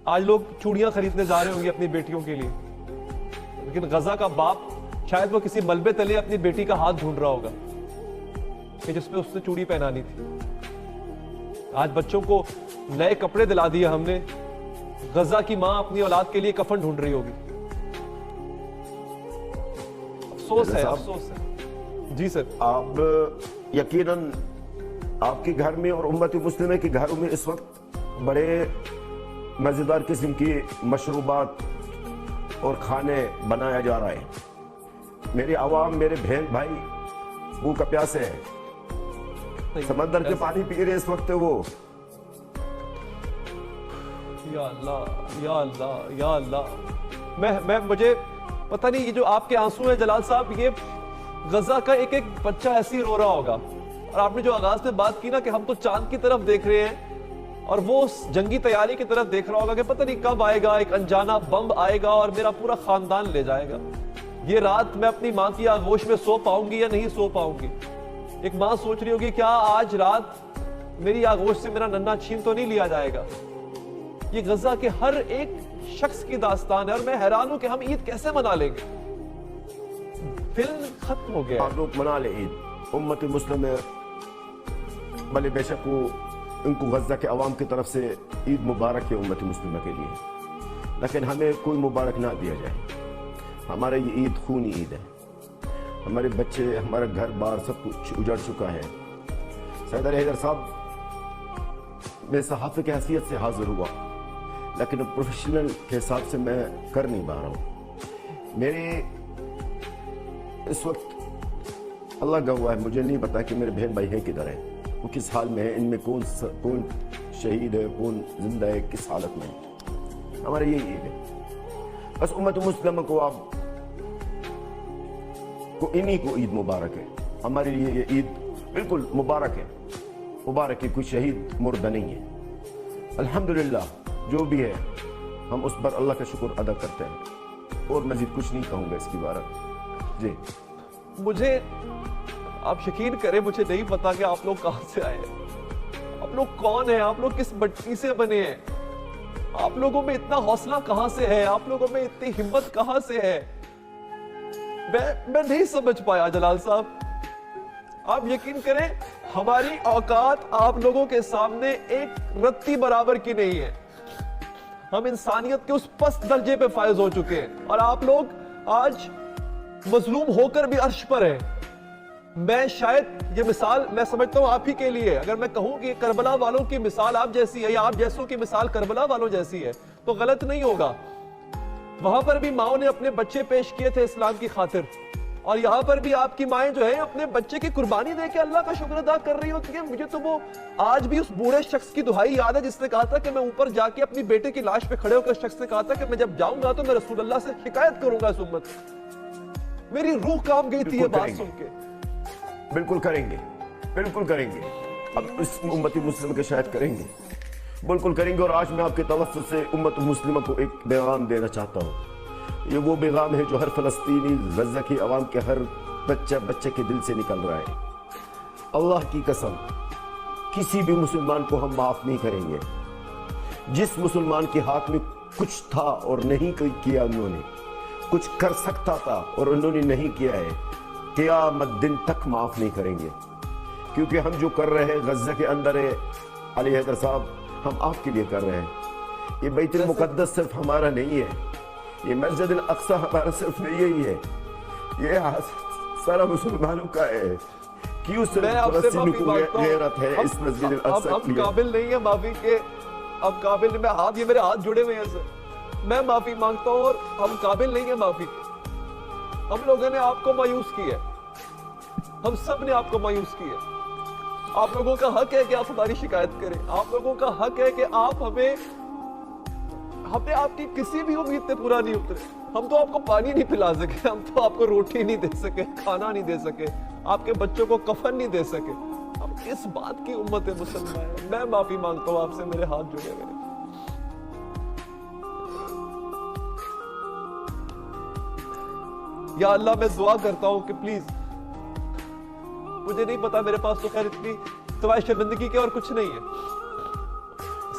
آج لوگ چوڑیاں خریدنے جا رہے ہوں گے اپنی بیٹیوں کے لیے، لیکن غزہ کا باپ شاید وہ کسی ملبے تلے اپنی بیٹی کا ہاتھ ڈھونڈ رہا ہوگا کہ جس پہ اس نے چوڑی پہنانی تھی۔ آج بچوں کو نئے کپڑے دلا دیے ہم نے، غزہ کی ماں اپنی اولاد کے لیے کفن ڈھونڈ رہی ہوگی۔ افسوس ہے، افسوس ہے۔ جی سر، آپ یقیناً آپ کے گھر میں اور امت مسلمہ کے گھروں میں اس وقت بڑے مزیدار قسم کی مشروبات اور کھانے بنایا جا رہا ہے۔ میری عوام، میرے بہن بھائی بھوکا پیاسے ہیں، سمندر کے پانی پی رہے اس وقت وہ۔ یا اللہ یا اللہ یا اللہ، میں مجھے پتہ نہیں یہ جو آپ کے آنسو ہیں جلال صاحب، یہ غزہ کا ایک ایک بچہ ایسی رو رہا ہوگا۔ اور آپ نے جو آغاز میں بات کی نا کہ ہم تو چاند کی طرف دیکھ رہے ہیں، اور وہ اس جنگی تیاری کی طرف دیکھ رہا ہوگا کہ پتہ نہیں کب آئے گا ایک انجانا بم آئے گا اور میرا پورا خاندان لے جائے گا۔ یہ رات میں اپنی ماں کی آغوش میں سو پاؤں گی یا نہیں سو پاؤں گی؟ ایک ماں سوچ رہی ہوگی کیا آج رات میری آغوش سے میرا ننھا چھین تو نہیں لیا جائے گا؟ یہ غزہ کے ہر ایک شخص کی داستان ہے، اور میں حیران ہوں کہ ہم عید کیسے منا لیں گے؟ فلم ختم ہو گیا۔ آپ لوگ منا لیں عید، امت مسلمہ بھلے بے شک ان کو غزہ کے عوام کی طرف سے عید مبارک ہے امت مسلمہ کے لیے، لیکن ہمیں کوئی مبارک نہ دیا جائے۔ ہمارا یہ عید خونی عید ہے، ہمارے بچے، ہمارا گھر بار سب کچھ اجڑ چکا ہے۔ سید علی حیدر صاحب، میں صحافی کی حیثیت سے حاضر ہوا، لیکن پروفیشنل کے حساب سے میں کر نہیں پا رہا ہوں۔ میرے اس وقت اللہ گواہ ہے، مجھے نہیں پتا کہ میرے بہن بھائی ہیں کدھر ہیں، وہ کس حال میں ہے، ان میں کون شہید ہے، کون زندہ ہے، کس حالت میں ہے۔ ہمارا یہی عید ہے۔ بس امت مسلمہ کو آپ کو انہی کو عید مبارک ہے۔ ہمارے لیے یہ عید بالکل مبارک ہے، مبارک ہے، کوئی شہید مردہ نہیں ہے۔ الحمدللہ جو بھی ہے ہم اس پر اللہ کا شکر ادا کرتے ہیں، اور مزید کچھ نہیں کہوں گا اس کی بارے۔ جی مجھے آپ یقین کریں، مجھے نہیں پتا کہ آپ لوگ کہاں سے آئے ہیں، آپ لوگ کون ہیں، آپ لوگ کس مٹی سے بنے ہیں، آپ لوگوں میں اتنا حوصلہ کہاں سے ہے، آپ لوگوں میں اتنی ہمت کہاں سے ہے؟ میں نہیں سمجھ پایا جلال صاحب۔ آپ یقین کریں ہماری اوقات آپ لوگوں کے سامنے ایک رتی برابر کی نہیں ہے۔ ہم انسانیت کے اس پست درجے پہ فائز ہو چکے ہیں، اور آپ لوگ آج مظلوم ہو کر بھی عرش پر ہیں۔ میں شاید یہ مثال میں سمجھتا ہوں آپ ہی کے لیے، اگر میں کہوں کہ کربلا والوں کی مثال آپ جیسی ہے یا آپ جیسوں کی مثال کربلا والوں جیسی ہے تو غلط نہیں ہوگا۔ وہاں پر بھی ماؤں نے اپنے بچے پیش کیے تھے اسلام کی خاطر، اور یہاں پر بھی آپ کی مائیں جو ہیں اپنے بچے کی قربانی دے کے اللہ کا شکر ادا کر رہی ہوتی ہیں۔ مجھے تو وہ آج بھی اس بوڑھے شخص کی دہائی یاد ہے جس نے کہا تھا کہ میں اوپر جا کے اپنی بیٹے کی لاش پہ کھڑے ہو کر شخص نے کہا تھا کہ میں جب جاؤں گا تو میں رسول اللہ سے شکایت کروں گا اس امت کی۔ میری روح کام گئی تھی یہ بات سن کے۔ بالکل کریں گے، بالکل کریں گے، اب اس امت مسلمہ کے شاہد کریں گے، بالکل کریں گے۔ اور آج میں آپ کے توسط سے امت مسلمہ کو ایک پیغام دینا چاہتا ہوں۔ یہ وہ پیغام ہے جو ہر فلسطینی، غزہ کی عوام کے ہر بچے کے دل سے نکل رہا ہے۔ اللہ کی قسم کسی بھی مسلمان کو ہم معاف نہیں کریں گے۔ جس مسلمان کے ہاتھ میں کچھ تھا اور نہیں کیا، انہوں نے کچھ کر سکتا تھا اور انہوں نے نہیں کیا ہے، قیامت دن تک معاف نہیں کریں گے۔ کیونکہ ہم جو کر رہے ہیں غزہ کے اندر ہے، علی حیدر صاحب، ہم آپ کے لیے کر رہے ہیں۔ یہ بیت المقدس صرف ہمارا نہیں ہے، یہ مسجد الاقصی ہمارا صرف نہیں ہے، یہ سارا مسلمانوں کا ہے۔ کیوں صرف فلسطینی کو غیرت ہے اس مسجد الاقصی کے لیے؟ ہم قابل نہیں ہیں معافی کے، اب قابل نہیں، یہ میرے ہاتھ جڑے ہوئے ہیں سر، میں معافی مانگتا ہوں، اور ہم قابل نہیں ہیں معافی کے۔ ہم لوگوں نے آپ کو مایوس کیا ہے، ہم سب نے آپ کو مایوس کیا ہے۔ آپ لوگوں کا حق ہے کہ آپ ہماری شکایت کریں، آپ لوگوں کا حق ہے کہ آپ ہمیں آپ کی کسی بھی امید پہ پورا نہیں اترے۔ ہم تو آپ کو پانی نہیں پلا سکے، ہم تو آپ کو روٹی نہیں دے سکے، کھانا نہیں دے سکے، آپ کے بچوں کو کفن نہیں دے سکے۔ ہم اس بات کی امت مسلمہ ہے۔ میں معافی مانگتا ہوں آپ سے، میرے ہاتھ جڑے ہوئے۔ یا اللہ میں دعا کرتا ہوں کہ پلیز، مجھے نہیں پتا، میرے پاس تو خیر اتنی سوائے شرمندگی کے اور کچھ نہیں ہے۔